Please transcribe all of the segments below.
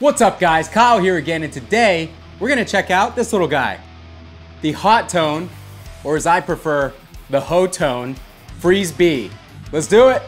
What's up guys, Kyle here again, and today we're gonna check out this little guy. The HOTONE, or as I prefer, the HOTONE Freeze B. Let's do it.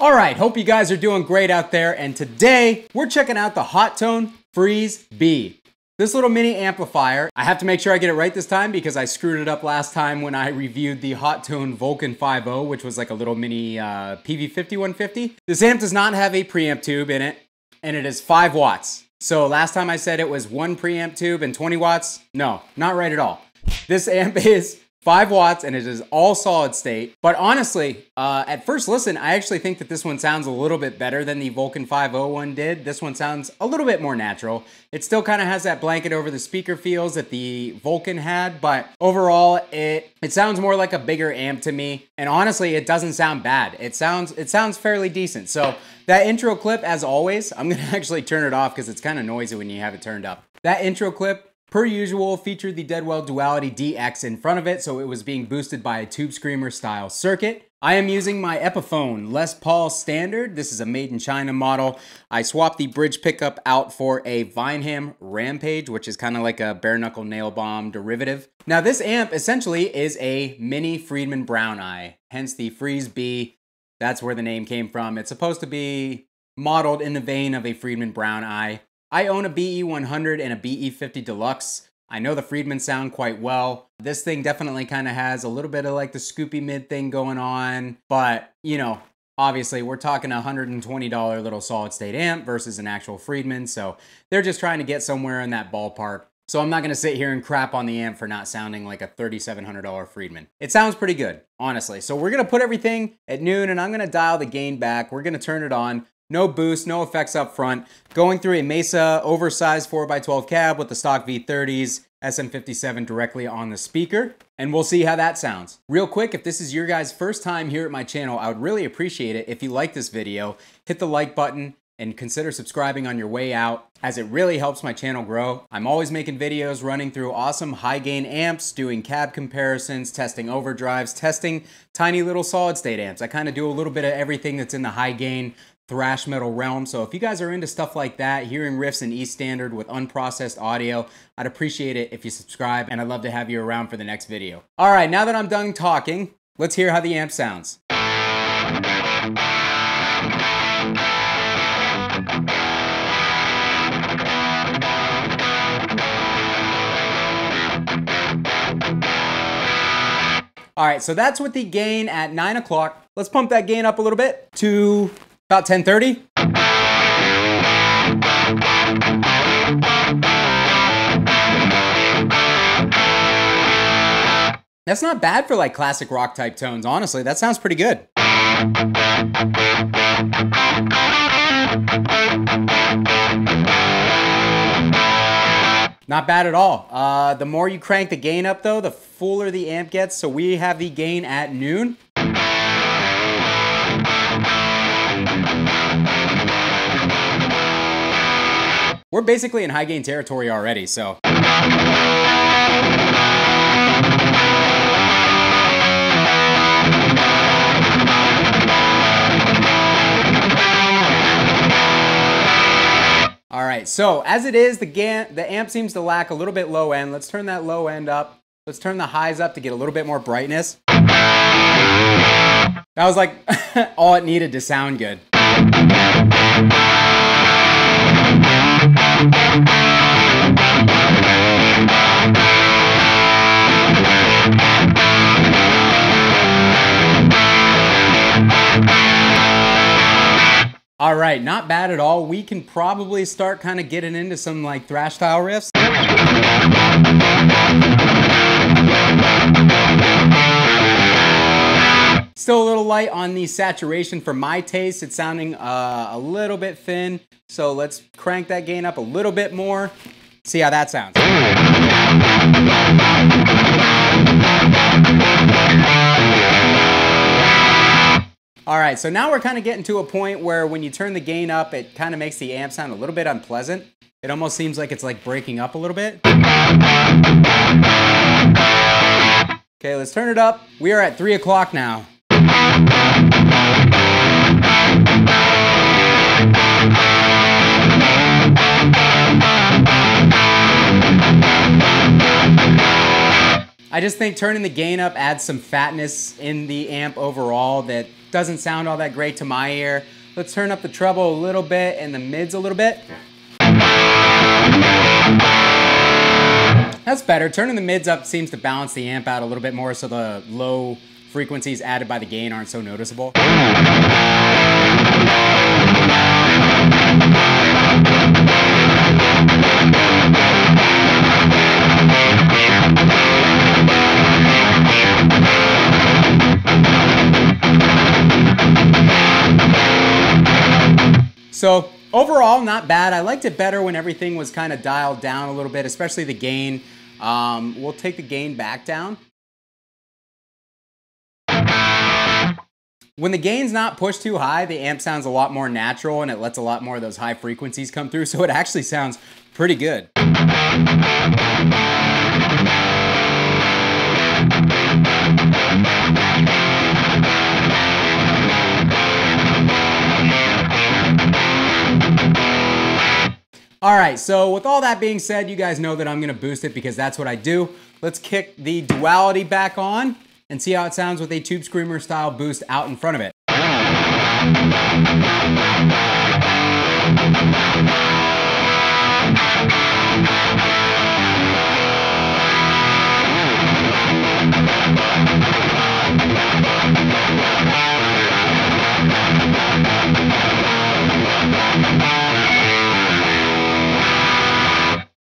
Alright, hope you guys are doing great out there, and today we're checking out the HOTONE Freeze B. This little mini amplifier, I have to make sure I get it right this time because I screwed it up last time when I reviewed the HOTONE Vulcan 5.0, which was like a little mini PV5150. This amp does not have a preamp tube in it, and it is 5 watts. So last time I said it was 1 preamp tube and 20 watts. No, not right at all. This amp is 5 watts and it is all solid state. But honestly, at first listen, I actually think that this one sounds a little bit better than the Vulcan 5.0 one did. This one sounds a little bit more natural. It still kind of has that blanket over the speaker feels that the Vulcan had, but overall it sounds more like a bigger amp to me. And honestly, it doesn't sound bad. It sounds fairly decent. So that intro clip, as always, I'm gonna actually turn it off because it's kind of noisy when you have it turned up. That intro clip, per usual, featured the Deadweald Duality DX in front of it, so it was being boosted by a Tube Screamer style circuit. I am using my Epiphone Les Paul Standard. This is a made in China model. I swapped the bridge pickup out for a Vineham Rampage, which is kind of like a bare knuckle nail bomb derivative. Now this amp essentially is a mini Friedman Brown Eye, hence the Freeze B. That's where the name came from. It's supposed to be modeled in the vein of a Friedman Brown Eye. I own a BE100 and a BE50 Deluxe. I know the Friedman sound quite well. This thing definitely kind of has a little bit of like the scoopy mid thing going on, but you know, obviously we're talking a $120 little solid state amp versus an actual Friedman, so they're just trying to get somewhere in that ballpark. So I'm not gonna sit here and crap on the amp for not sounding like a $3,700 Friedman. It sounds pretty good, honestly. So we're gonna put everything at noon and I'm gonna dial the gain back. We're gonna turn it on. No boost, no effects up front. Going through a Mesa oversized 4x12 cab with the stock V30s, SM57 directly on the speaker. And we'll see how that sounds. Real quick, if this is your guys' first time here at my channel, I would really appreciate it if you like this video, hit the like button, and consider subscribing on your way out, as it really helps my channel grow. I'm always making videos running through awesome high gain amps, doing cab comparisons, testing overdrives, testing tiny little solid state amps. I kind of do a little bit of everything that's in the high gain thrash metal realm. So if you guys are into stuff like that, hearing riffs in E standard with unprocessed audio, I'd appreciate it if you subscribe, and I'd love to have you around for the next video. All right, now that I'm done talking, let's hear how the amp sounds. All right, so that's with the gain at 9 o'clock. Let's pump that gain up a little bit to about 1030. That's not bad for like classic rock type tones, honestly. That sounds pretty good. Not bad at all. The more you crank the gain up though, the fuller the amp gets. So we have the gain at noon. We're basically in high gain territory already, so. All right, so as it is, the amp seems to lack a little bit low end. Let's turn that low end up. Let's turn the highs up to get a little bit more brightness. That was like all it needed to sound good. All right, not bad at all. We can probably start kind of getting into some like thrash style riffs. Still a little light on the saturation for my taste. It's sounding a little bit thin. So let's crank that gain up a little bit more. See how that sounds. All right, so now we're kind of getting to a point where when you turn the gain up, it kind of makes the amp sound a little bit unpleasant. It almost seems like it's like breaking up a little bit. Okay, let's turn it up. We are at 3 o'clock now. I just think turning the gain up adds some fatness in the amp overall that doesn't sound all that great to my ear. Let's turn up the treble a little bit and the mids a little bit. That's better. Turning the mids up seems to balance the amp out a little bit more so the low frequencies added by the gain aren't so noticeable. So overall, not bad. I liked it better when everything was kind of dialed down a little bit, especially the gain. We'll take the gain back down. When the gain's not pushed too high, the amp sounds a lot more natural and it lets a lot more of those high frequencies come through, so it actually sounds pretty good. All right, so with all that being said, you guys know that I'm gonna boost it because that's what I do. Let's kick the Duality back on and see how it sounds with a Tube Screamer style boost out in front of it.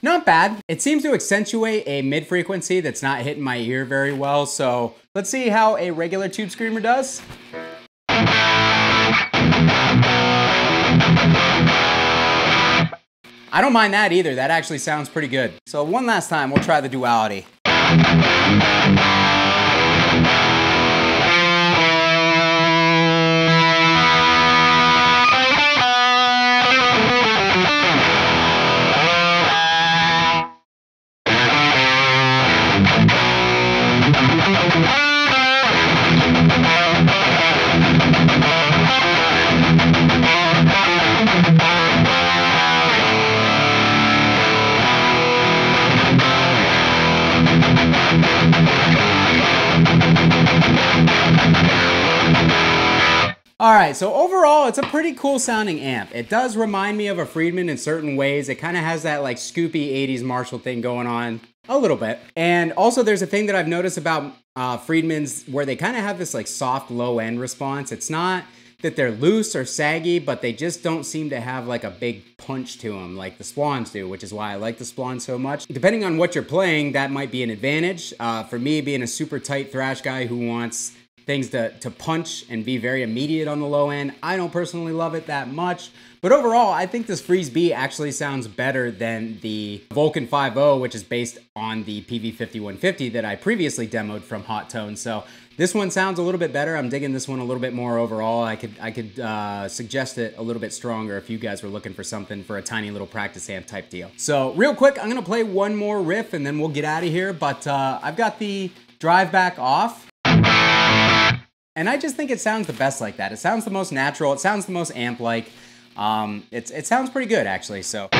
Not bad. It seems to accentuate a mid frequency that's not hitting my ear very well. So let's see how a regular Tube Screamer does. I don't mind that either. That actually sounds pretty good. So one last time, we'll try the Duality. All right, so overall, it's a pretty cool sounding amp. It does remind me of a Friedman in certain ways. It kind of has that like scoopy 80s Marshall thing going on a little bit. And also there's a thing that I've noticed about Friedman's where they kind of have this like soft low end response. It's not that they're loose or saggy, but they just don't seem to have like a big punch to them like the Splons do, which is why I like the Splon so much. Depending on what you're playing, that might be an advantage. For me, being a super tight thrash guy who wants things to punch and be very immediate on the low end, I don't personally love it that much. But overall, I think this Freeze B actually sounds better than the Vulcan 5.0, which is based on the PV5150 that I previously demoed from HOTONE. So this one sounds a little bit better. I'm digging this one a little bit more overall. I could suggest it a little bit stronger if you guys were looking for something for a tiny little practice amp type deal. So real quick, I'm gonna play one more riff and then we'll get out of here. But I've got the drive back off. And I just think it sounds the best like that. It sounds the most natural. It sounds the most amp-like. It sounds pretty good, actually, so.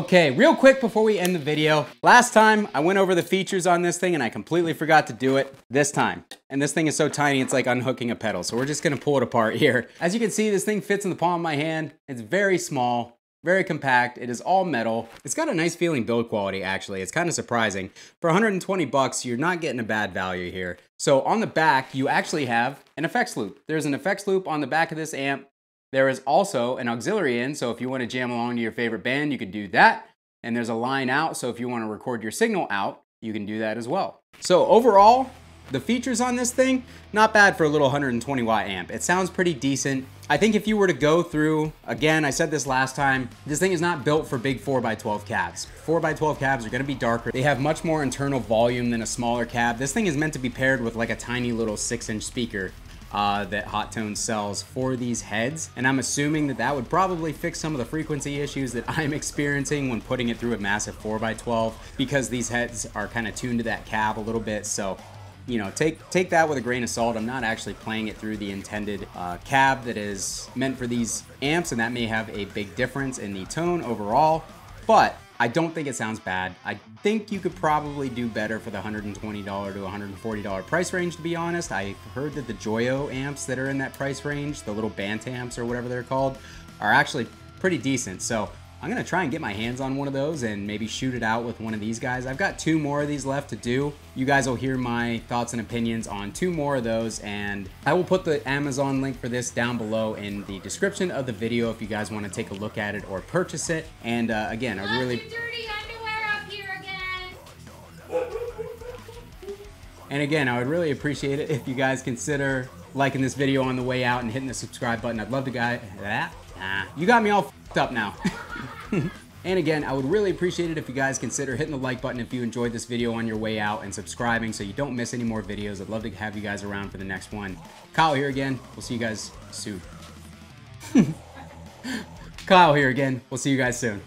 Okay, real quick before we end the video. Last time I went over the features on this thing and I completely forgot to do it this time. And this thing is so tiny, it's like unhooking a pedal. So we're just gonna pull it apart here. As you can see, this thing fits in the palm of my hand. It's very small, very compact. It is all metal. It's got a nice feeling build quality, actually. It's kind of surprising. For 120 bucks, you're not getting a bad value here. So on the back, you actually have an effects loop. There's an effects loop on the back of this amp. There is also an auxiliary in, so if you want to jam along to your favorite band, you can do that. And there's a line out, so if you want to record your signal out, you can do that as well. So overall, the features on this thing, not bad for a little 120 watt amp. It sounds pretty decent. I think if you were to go through, again, I said this last time, this thing is not built for big 4x12 cabs. 4x12 cabs are gonna be darker. They have much more internal volume than a smaller cab. This thing is meant to be paired with like a tiny little 6-inch speaker that HOTONE sells for these heads. And I'm assuming that that would probably fix some of the frequency issues that I'm experiencing when putting it through a massive 4x12, because these heads are kind of tuned to that cab a little bit. So, you know, take that with a grain of salt. I'm not actually playing it through the intended cab that is meant for these amps, and that may have a big difference in the tone overall, but I don't think it sounds bad. I think you could probably do better for the $120 to $140 price range, to be honest. I heard that the Joyo amps that are in that price range, the little Bantamps or whatever they're called, are actually pretty decent. So I'm gonna try and get my hands on one of those and maybe shoot it out with one of these guys. I've got 2 more of these left to do. You guys will hear my thoughts and opinions on 2 more of those, and I will put the Amazon link for this down below in the description of the video if you guys want to take a look at it or purchase it. And again, I really... dirty underwear up here again. And again, I would really appreciate it if you guys consider liking this video on the way out and hitting the subscribe button. I'd love to you got me all f***ed up now. And again, I would really appreciate it if you guys consider hitting the like button if you enjoyed this video on your way out, and subscribing so you don't miss any more videos. I'd love to have you guys around for the next one. Kyle here again. We'll see you guys soon. Kyle here again. We'll see you guys soon.